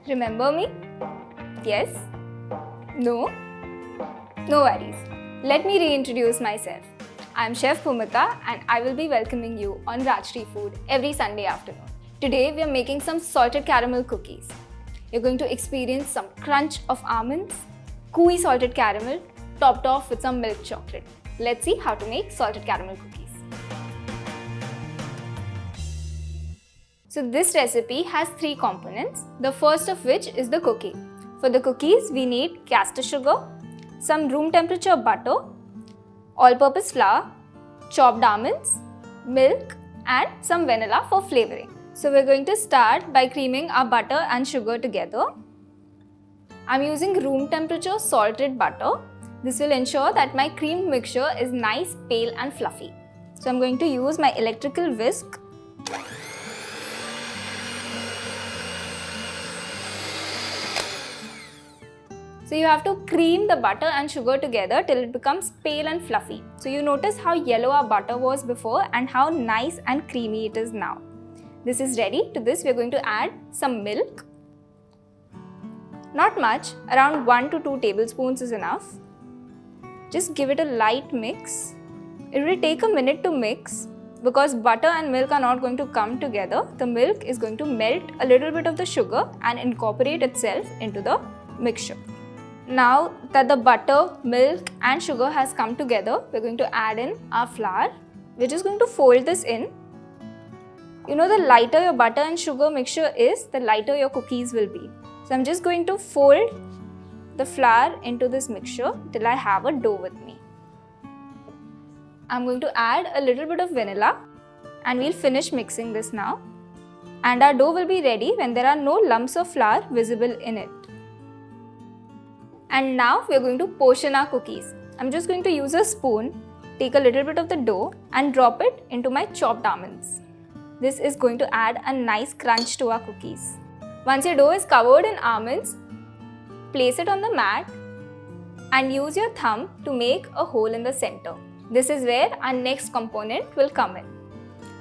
Remember me? Yes? No? No worries. Let me reintroduce myself. I'm Chef Bhumika and I will be welcoming you on Rajshri Food every Sunday afternoon. Today we are making some salted caramel cookies. You're going to experience some crunch of almonds, gooey salted caramel, topped off with some milk chocolate. Let's see how to make salted caramel cookies. So this recipe has 3 components, the first of which is the cookie. For the cookies, we need caster sugar, some room temperature butter, all-purpose flour, chopped almonds, milk and some vanilla for flavoring. So we're going to start by creaming our butter and sugar together. I'm using room temperature salted butter. This will ensure that my cream mixture is nice, pale and fluffy. So I'm going to use my electrical whisk. So you have to cream the butter and sugar together till it becomes pale and fluffy. So you notice how yellow our butter was before and how nice and creamy it is now. This is ready. To this we are going to add some milk. Not much, around 1 to 2 tablespoons is enough. Just give it a light mix. It will take a minute to mix because butter and milk are not going to come together. The milk is going to melt a little bit of the sugar and incorporate itself into the mixture. Now that the butter, milk and sugar has come together, we're going to add in our flour. We're just going to fold this in. You know, the lighter your butter and sugar mixture is, the lighter your cookies will be. So I'm just going to fold the flour into this mixture till I have a dough with me. I'm going to add a little bit of vanilla and we'll finish mixing this now. And our dough will be ready when there are no lumps of flour visible in it. And now we're going to portion our cookies. I'm just going to use a spoon, take a little bit of the dough and drop it into my chopped almonds. This is going to add a nice crunch to our cookies. Once your dough is covered in almonds, place it on the mat and use your thumb to make a hole in the center. This is where our next component will come in.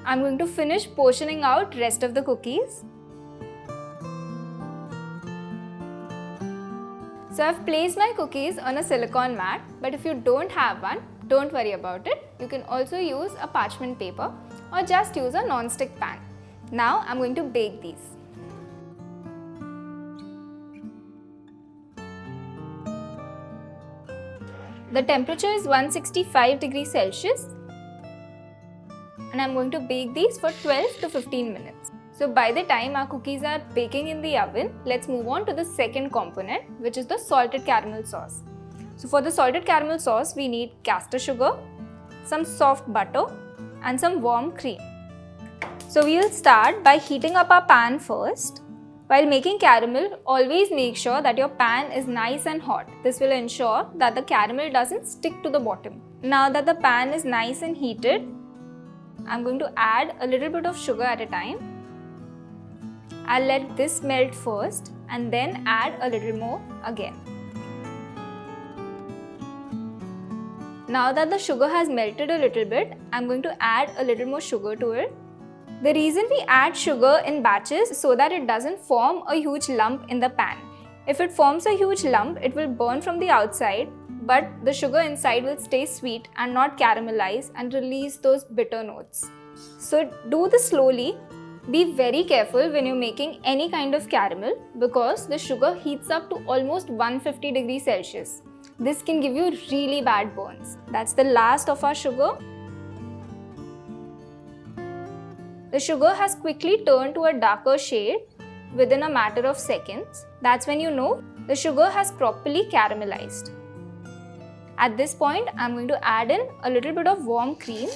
I'm going to finish portioning out rest of the cookies. So I've placed my cookies on a silicone mat, but if you don't have one, don't worry about it. You can also use a parchment paper or just use a non-stick pan. Now I'm going to bake these. The temperature is 165 degrees Celsius and I'm going to bake these for 12 to 15 minutes. So by the time our cookies are baking in the oven, let's move on to the second component, which is the salted caramel sauce. So for the salted caramel sauce, we need caster sugar, some soft butter and some warm cream. So we will start by heating up our pan first. While making caramel, always make sure that your pan is nice and hot. This will ensure that the caramel doesn't stick to the bottom. Now that the pan is nice and heated, I'm going to add a little bit of sugar at a time. I'll let this melt first and then add a little more again. Now that the sugar has melted a little bit, I'm going to add a little more sugar to it. The reason we add sugar in batches is so that it doesn't form a huge lump in the pan. If it forms a huge lump, it will burn from the outside, but the sugar inside will stay sweet and not caramelize and release those bitter notes. So do this slowly. Be very careful when you're making any kind of caramel because the sugar heats up to almost 150 degrees Celsius. This can give you really bad burns. That's the last of our sugar. The sugar has quickly turned to a darker shade within a matter of seconds. That's when you know the sugar has properly caramelized. At this point, I'm going to add in a little bit of warm cream.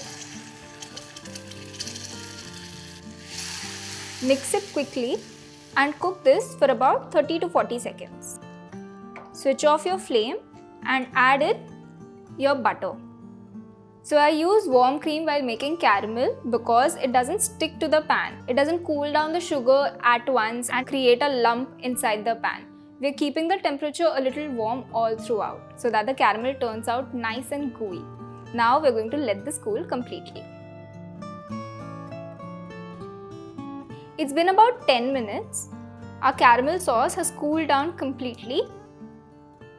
Mix it quickly and cook this for about 30 to 40 seconds. Switch off your flame and add in your butter. So I use warm cream while making caramel because it doesn't stick to the pan. It doesn't cool down the sugar at once and create a lump inside the pan. We're keeping the temperature a little warm all throughout so that the caramel turns out nice and gooey. Now we're going to let this cool completely. It's been about 10 minutes. Our caramel sauce has cooled down completely.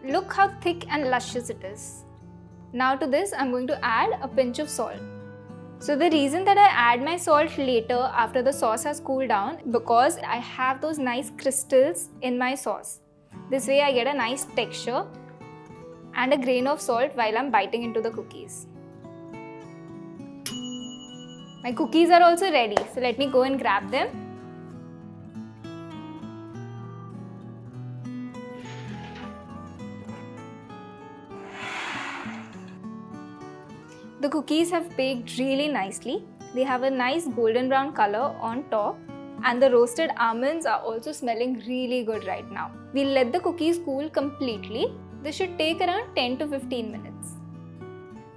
Look how thick and luscious it is. Now to this, I'm going to add a pinch of salt. So the reason that I add my salt later after the sauce has cooled down, because I have those nice crystals in my sauce. This way I get a nice texture and a grain of salt while I'm biting into the cookies. My cookies are also ready, so let me go and grab them. The cookies have baked really nicely. They have a nice golden brown color on top, and the roasted almonds are also smelling really good right now. We'll let the cookies cool completely. This should take around 10 to 15 minutes.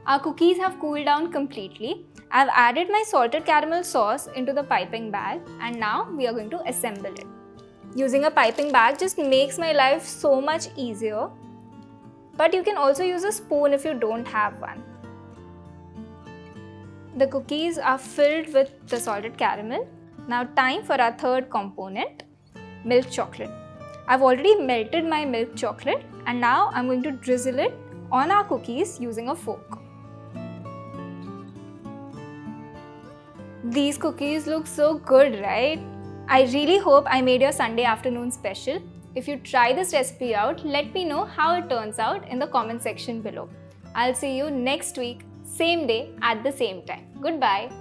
Our cookies have cooled down completely. I've added my salted caramel sauce into the piping bag, and now we are going to assemble it. Using a piping bag just makes my life so much easier. But you can also use a spoon if you don't have one. The cookies are filled with the salted caramel. Now time for our third component, milk chocolate. I've already melted my milk chocolate, and now I'm going to drizzle it on our cookies using a fork. These cookies look so good, right? I really hope I made your Sunday afternoon special. If you try this recipe out, let me know how it turns out in the comment section below. I'll see you next week, same day at the same time. Goodbye.